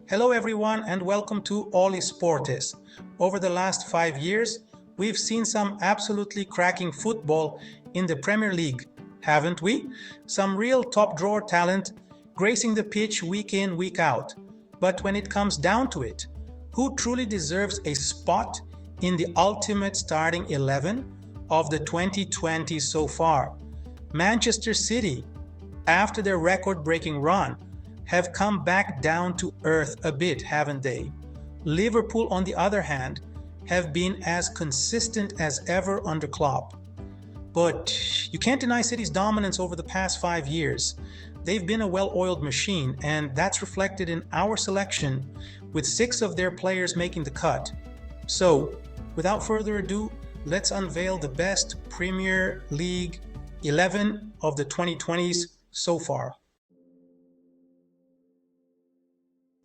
Hello everyone and welcome to All Esportes. Over the last 5 years, we've seen some absolutely cracking football in the Premier League, haven't we? Some real top drawer talent gracing the pitch week in, week out. But when it comes down to it, who truly deserves a spot in the ultimate starting 11 of the 2020s so far? Manchester City, after their record-breaking run, have come back down to earth a bit, haven't they? Liverpool, on the other hand, have been as consistent as ever under Klopp. But you can't deny City's dominance over the past 5 years. They've been a well-oiled machine, and that's reflected in our selection, with 6 of their players making the cut. So, without further ado, let's unveil the best Premier League 11 of the 2020s so far.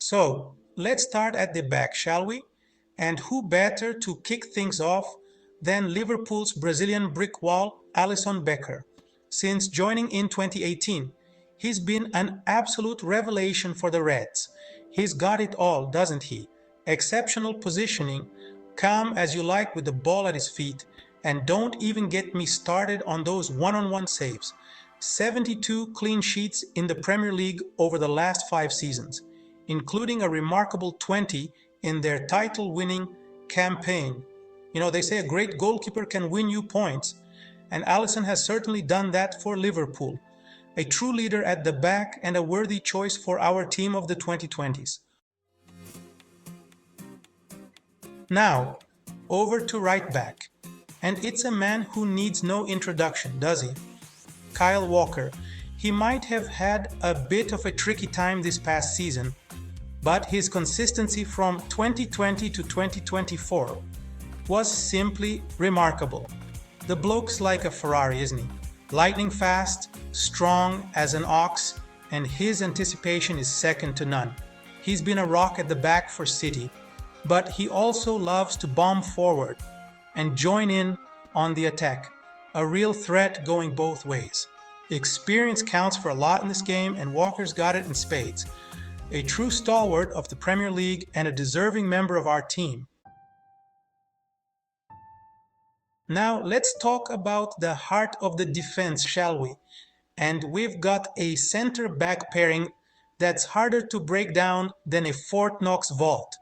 So, let's start at the back, shall we? And who better to kick things off than Liverpool's Brazilian brick wall, Alisson Becker. Since joining in 2018, he's been an absolute revelation for the Reds. He's got it all, doesn't he? Exceptional positioning, calm as you like with the ball at his feet, and don't even get me started on those one-on-one saves. 72 clean sheets in the Premier League over the last 5 seasons, including a remarkable 20 in their title-winning campaign. You know, they say a great goalkeeper can win you points, and Alisson has certainly done that for Liverpool. A true leader at the back and a worthy choice for our team of the 2020s. Now, over to right back. And it's a man who needs no introduction, does he? Kyle Walker. He might have had a bit of a tricky time this past season, but his consistency from 2020 to 2024 was simply remarkable. The bloke's like a Ferrari, isn't he? Lightning fast, strong as an ox, and his anticipation is second to none. He's been a rock at the back for City, but he also loves to bomb forward and join in on the attack. A real threat going both ways. Experience counts for a lot in this game, and Walker's got it in spades. A true stalwart of the Premier League and a deserving member of our team. Now let's talk about the heart of the defense, shall we? And we've got a center-back pairing that's harder to break down than a Fort Knox vault.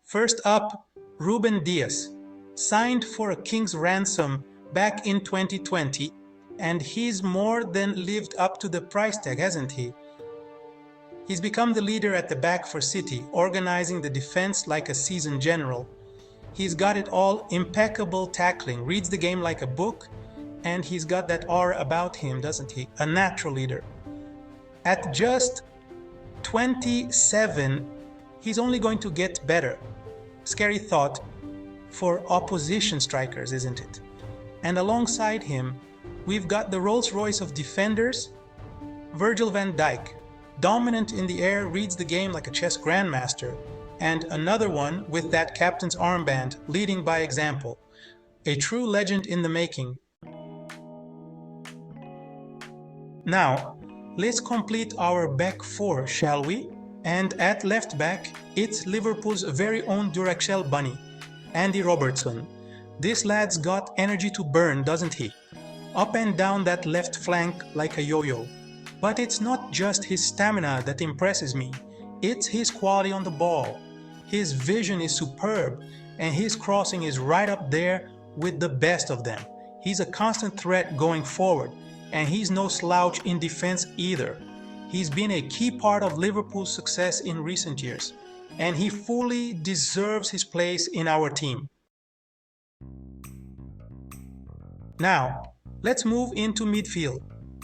First up, Ruben Dias, signed for a king's ransom back in 2020, and he's more than lived up to the price tag, hasn't he? He's become the leader at the back for City, organizing the defense like a seasoned general. He's got it all: impeccable tackling, reads the game like a book, and he's got that aura about him, doesn't he? A natural leader. At just 27, he's only going to get better. Scary thought for opposition strikers, isn't it? And alongside him, we've got the Rolls Royce of defenders, Virgil van Dijk. Dominant in the air, reads the game like a chess grandmaster, and another one with that captain's armband, leading by example. A true legend in the making. Now, let's complete our back four, shall we? And at left back, it's Liverpool's very own Duracell bunny, Andy Robertson. This lad's got energy to burn, doesn't he? Up and down that left flank like a yo-yo. But it's not just his stamina that impresses me, it's his quality on the ball. His vision is superb, and his crossing is right up there with the best of them. He's a constant threat going forward, and he's no slouch in defense either. He's been a key part of Liverpool's success in recent years, and he fully deserves his place in our team. Now, let's move into midfield,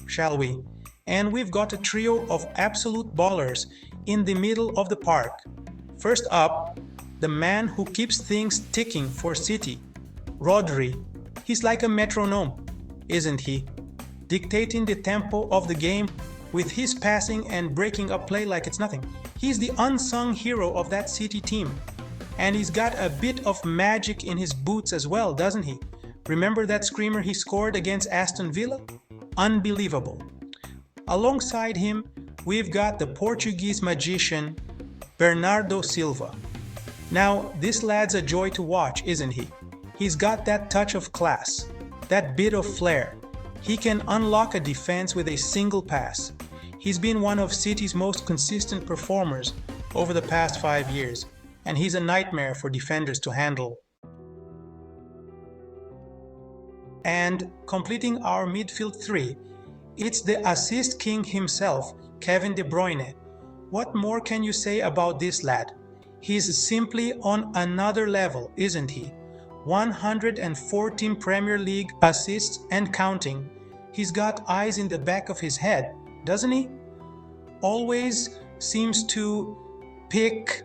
shall we? And we've got a trio of absolute ballers in the middle of the park. First up, the man who keeps things ticking for City, Rodri. He's like a metronome, isn't he? Dictating the tempo of the game with his passing and breaking up play like it's nothing. He's the unsung hero of that City team. And he's got a bit of magic in his boots as well, doesn't he? Remember that screamer he scored against Aston Villa? Unbelievable. Alongside him, we've got the Portuguese magician Bernardo Silva. Now, this lad's a joy to watch, isn't he? He's got that touch of class, that bit of flair. He can unlock a defense with a single pass. He's been one of City's most consistent performers over the past 5 years, and he's a nightmare for defenders to handle. And completing our midfield three, it's the assist king himself, Kevin De Bruyne. What more can you say about this lad? He's simply on another level, isn't he? 114 Premier League assists and counting. He's got eyes in the back of his head, doesn't he? Always seems to pick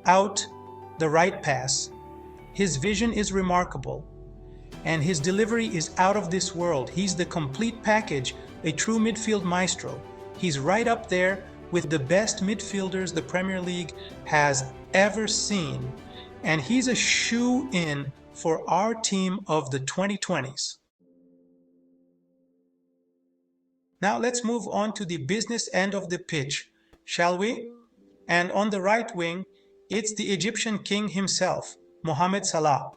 out the right pass. His vision is remarkable, and his delivery is out of this world. He's the complete package, a true midfield maestro. He's right up there with the best midfielders the Premier League has ever seen, and he's a shoe-in for our team of the 2020s. Now let's move on to the business end of the pitch, shall we? And on the right wing, it's the Egyptian king himself, Mohamed Salah.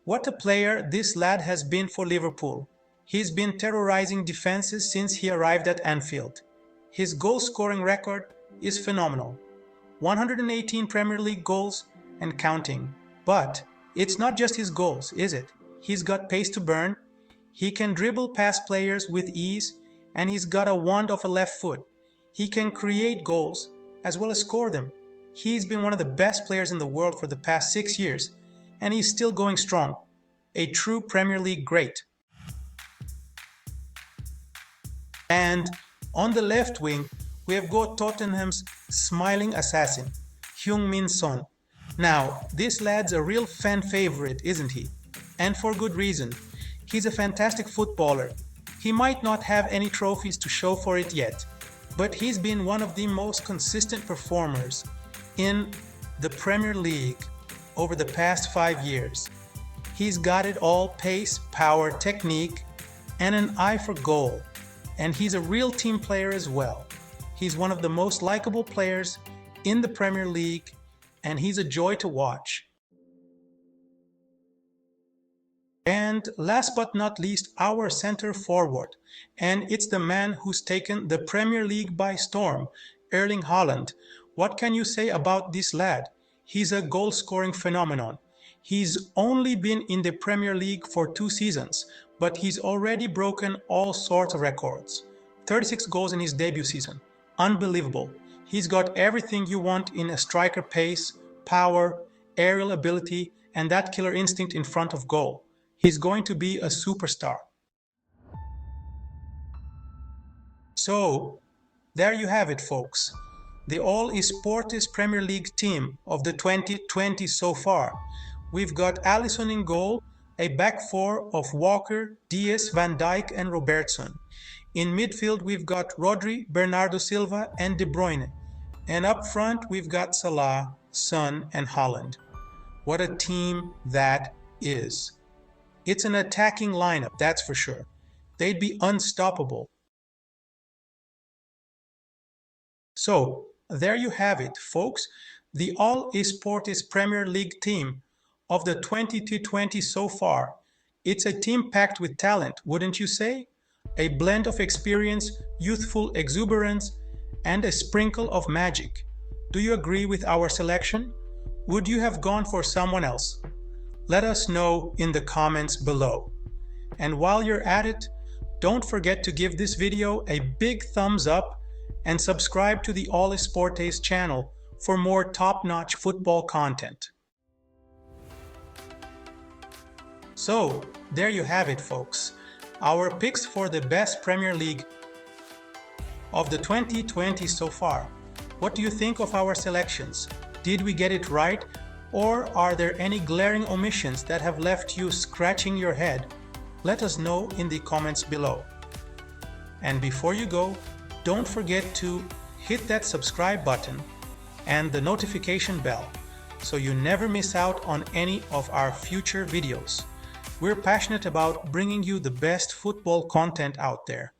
What a player this lad has been for Liverpool. He's been terrorizing defenses since he arrived at Anfield. His goal-scoring record is phenomenal. 118 Premier League goals and counting. But it's not just his goals, is it? He's got pace to burn, he can dribble past players with ease, and he's got a wand of a left foot. He can create goals as well as score them. He's been one of the best players in the world for the past 6 years, and he's still going strong. A true Premier League great. And on the left wing, we have got Tottenham's smiling assassin, Heung-Min Son. Now, this lad's a real fan favorite, isn't he? And for good reason. He's a fantastic footballer. He might not have any trophies to show for it yet, but he's been one of the most consistent performers in the Premier League over the past 5 years. He's got it all: pace, power, technique, and an eye for goal. And he's a real team player as well. He's one of the most likable players in the Premier League, and he's a joy to watch. And last but not least, our center forward. And it's the man who's taken the Premier League by storm, Erling Haaland. What can you say about this lad? He's a goal-scoring phenomenon. He's only been in the Premier League for 2 seasons, but he's already broken all sorts of records. 36 goals in his debut season. Unbelievable. He's got everything you want in a striker: pace, power, aerial ability, and that killer instinct in front of goal. He's going to be a superstar. So, there you have it, folks. The all Esportes Premier League team of the 2020 so far. We've got Alisson in goal, a back four of Walker, Diaz, Van Dijk, and Robertson. In midfield, we've got Rodri, Bernardo Silva, and De Bruyne. And up front, we've got Salah, Son, and Haaland. What a team that is. It's an attacking lineup, that's for sure. They'd be unstoppable. So, there you have it, folks. The All Esportes Premier League team of the 2020 so far. It's a team packed with talent, wouldn't you say? A blend of experience, youthful exuberance, and a sprinkle of magic. Do you agree with our selection? Would you have gone for someone else? Let us know in the comments below. And while you're at it, don't forget to give this video a big thumbs up and subscribe to the All Esportes channel for more top-notch football content. So, there you have it, folks. Our picks for the best Premier League of the 2020 so far. What do you think of our selections? Did we get it right? Or are there any glaring omissions that have left you scratching your head? Let us know in the comments below. And before you go, don't forget to hit that subscribe button and the notification bell so you never miss out on any of our future videos. We're passionate about bringing you the best football content out there.